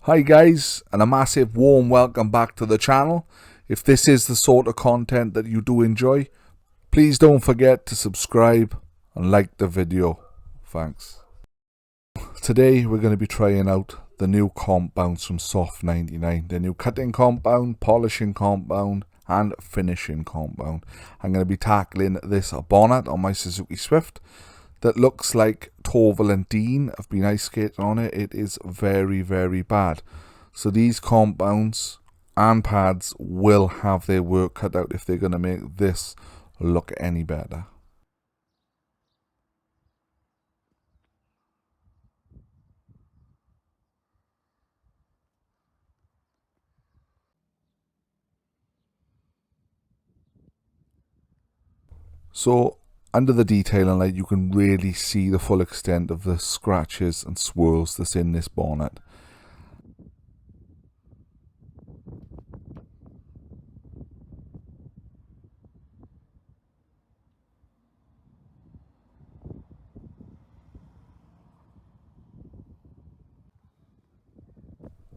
Hi guys, and a massive warm welcome back to the channel. If this is the sort of content that you do enjoy, please don't forget to subscribe and like the video. Thanks. Today we're going to be trying out the new compounds from SOFT99. The new cutting compound, polishing compound and finishing compound. I'm going to be tackling this bonnet on my Suzuki Swift that looks like Torval and Dean have been ice skating on it. It is very, very bad. So these compounds and pads will have their work cut out if they're going to make this look any better. So under the detailing light, you can really see the full extent of the scratches and swirls that's in this bonnet.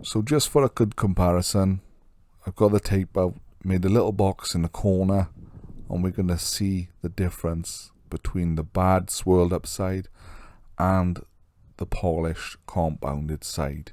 So just for a good comparison, I've got the tape out, made a little box in the corner, and we're going to see the difference between the bad swirled up side and the polished compounded side.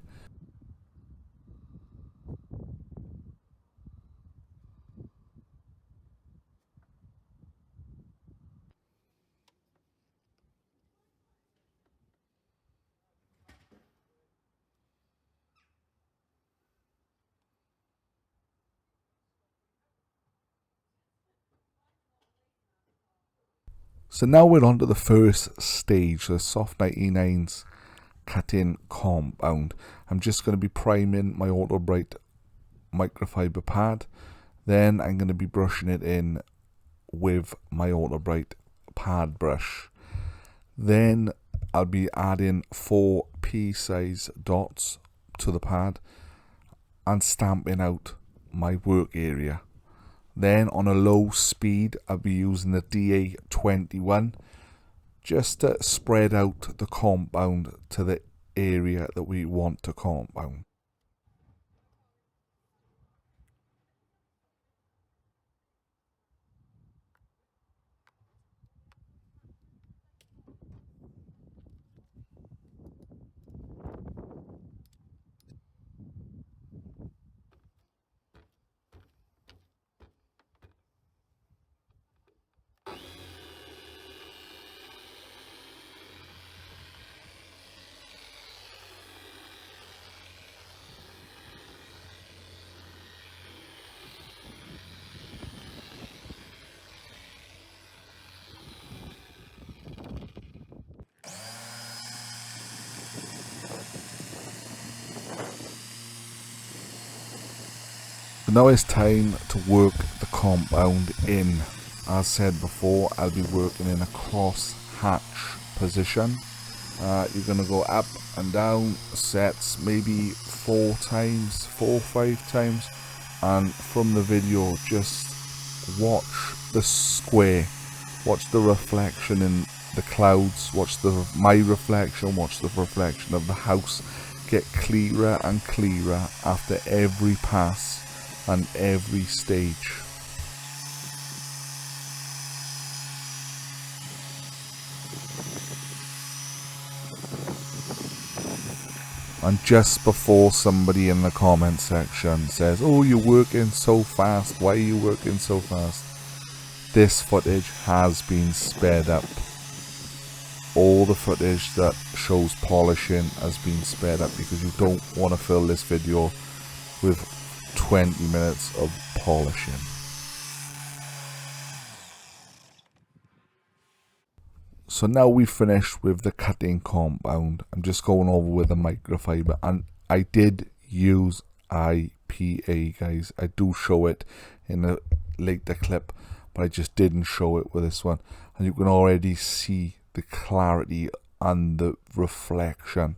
So now we're on to the first stage, the SOFT99's cutting compound. I'm just going to be priming my autobrite microfiber pad. Then I'm going to be brushing it in with my autobrite pad brush. Then I'll be adding 4 pea-size dots to the pad and stamping out my work area. Then on a low speed, I'll be using the DA21 just to spread out the compound to the area that we want to compound. So now it's time to work the compound in. As said before, I'll be working in a cross hatch position. You're going to go up and down sets maybe 4 or 5 times, and from the video just watch the square, watch the reflection in the clouds, watch my reflection, watch the reflection of the house get clearer and clearer after every pass and every stage. And just before somebody in the comment section says, "Oh, you're working so fast, why are you working so fast?" This footage has been sped up. All the footage that shows polishing has been sped up because you don't want to fill this video with 20 minutes of polishing. So now we've finished with the cutting compound. I'm just going over with the microfiber, and I did use IPA, guys. I do show it in a later clip, but I just didn't show it with this one, and you can already see the clarity and the reflection.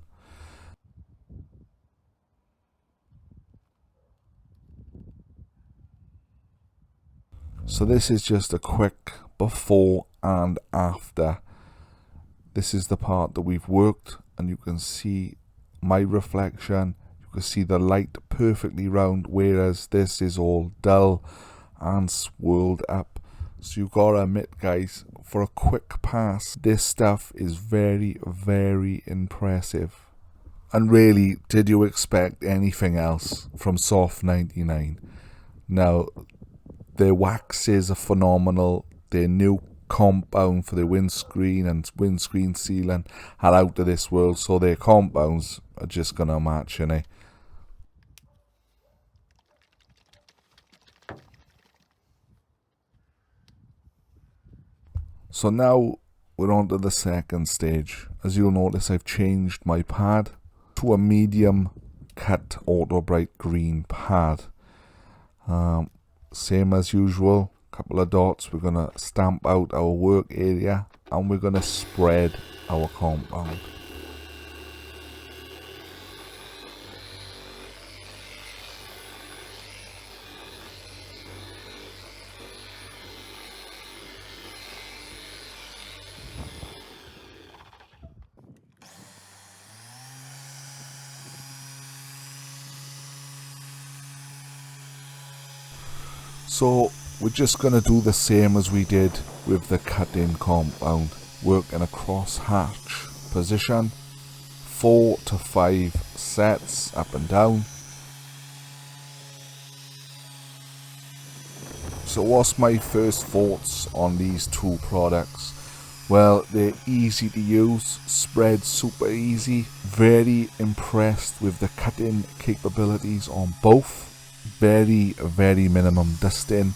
So this is just a quick before and after. This is the part that we've worked, and you can see my reflection, you can see the light perfectly round, whereas this is all dull and swirled up. So you gotta admit, guys, for a quick pass, this stuff is very, very impressive. And really, did you expect anything else from SOFT99? Now, their waxes are phenomenal. Their new compound for their windscreen and windscreen sealant are out of this world, so their compounds are just gonna match, innit? So now we're on to the second stage. As you'll notice, I've changed my pad to a medium cut autobrite green pad. Same as usual, couple of dots. We're gonna stamp out our work area and we're gonna spread our compound. So we're just going to do the same as we did with the cut-in compound, working a cross hatch position, 4 to 5 sets up and down. So what's my first thoughts on these two products? Well, they're easy to use, spread super easy, very impressed with the cut-in capabilities on both. Very, very minimum dusting,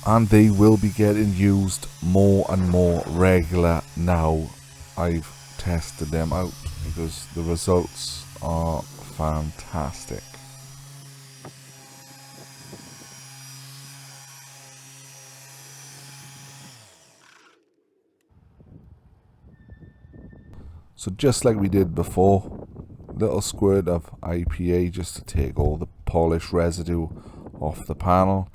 and they will be getting used more and more regular now I've tested them out, because the results are fantastic. So just like we did before, little squirt of IPA just to take all the polish residue off the panel.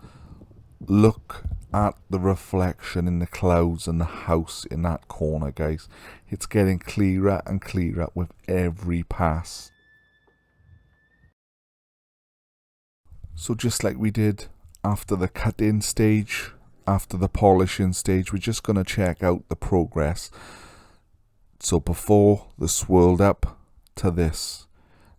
Look at the reflection in the clouds and the house in that corner, guys. It's getting clearer and clearer with every pass. So just like we did after the cut-in stage, after the polishing stage, we're just going to check out the progress. So before the swirled up to this.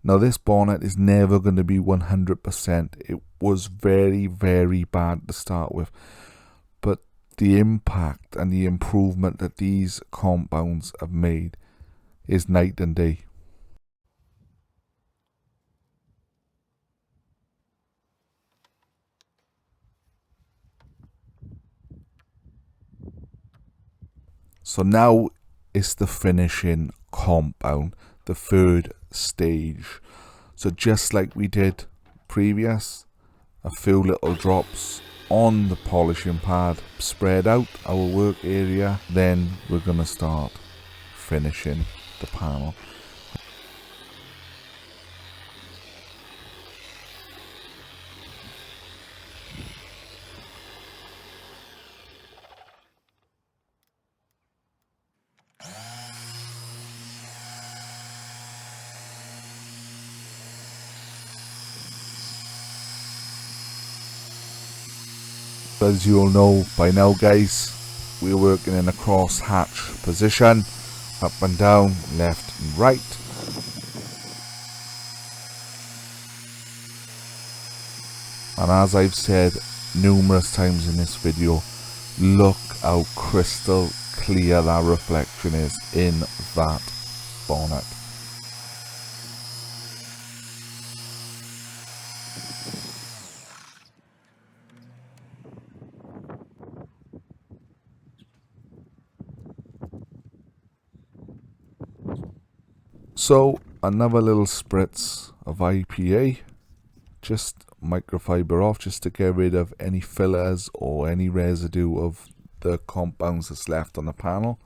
Now this bonnet is never going to be 100%. It was very, very bad to start with. But the impact and the improvement that these compounds have made is night and day. So now it's the finishing compound, the third stage. So just like we did previous, a few little drops on the polishing pad, spread out our work area, then we're going to start finishing the panel. As you all know by now, guys, we're working in a cross hatch position, up and down, left and right. And as I've said numerous times in this video, look how crystal clear that reflection is in that bonnet. So another little spritz of IPA, just microfiber off, just to get rid of any fillers or any residue of the compounds that's left on the panel.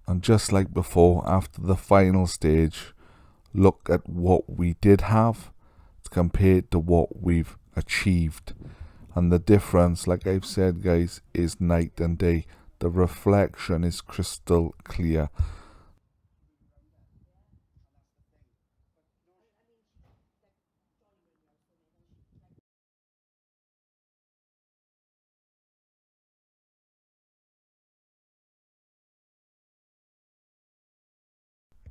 And just like before, after the final stage, look at what we did have compared to what we've achieved. And the difference, like I've said guys, is night and day. The reflection is crystal clear.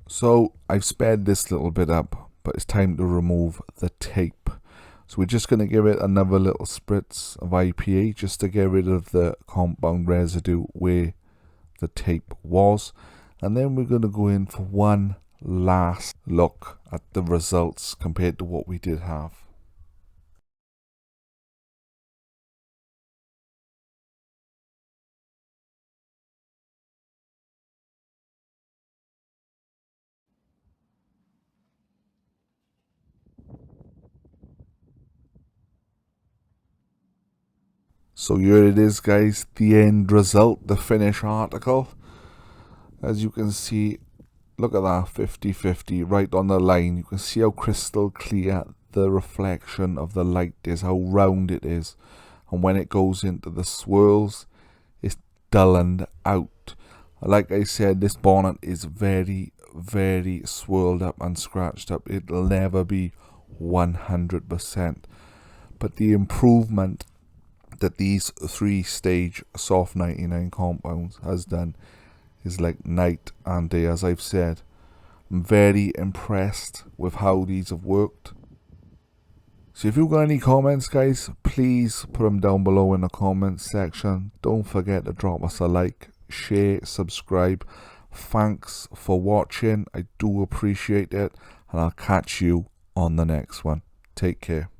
So I've sped this little bit up, but it's time to remove the tape. So we're just going to give it another little spritz of IPA just to get rid of the compound residue where the tape was. And then we're going to go in for one last look at the results compared to what we did have. So here it is guys, the end result, the finished article. As you can see, look at that, 50-50 right on the line. You can see how crystal clear the reflection of the light is, how round it is. And when it goes into the swirls, it's dulled out. Like I said, this bonnet is very, very swirled up and scratched up. It'll never be 100%. But the improvement that these 3-stage SOFT99 compounds has done is like night and day. As I've said, I'm very impressed with how these have worked. So if you've got any comments guys, please put them down below in the comments section. Don't forget to drop us a like, share, subscribe. Thanks for watching, I do appreciate it, and I'll catch you on the next one. Take care.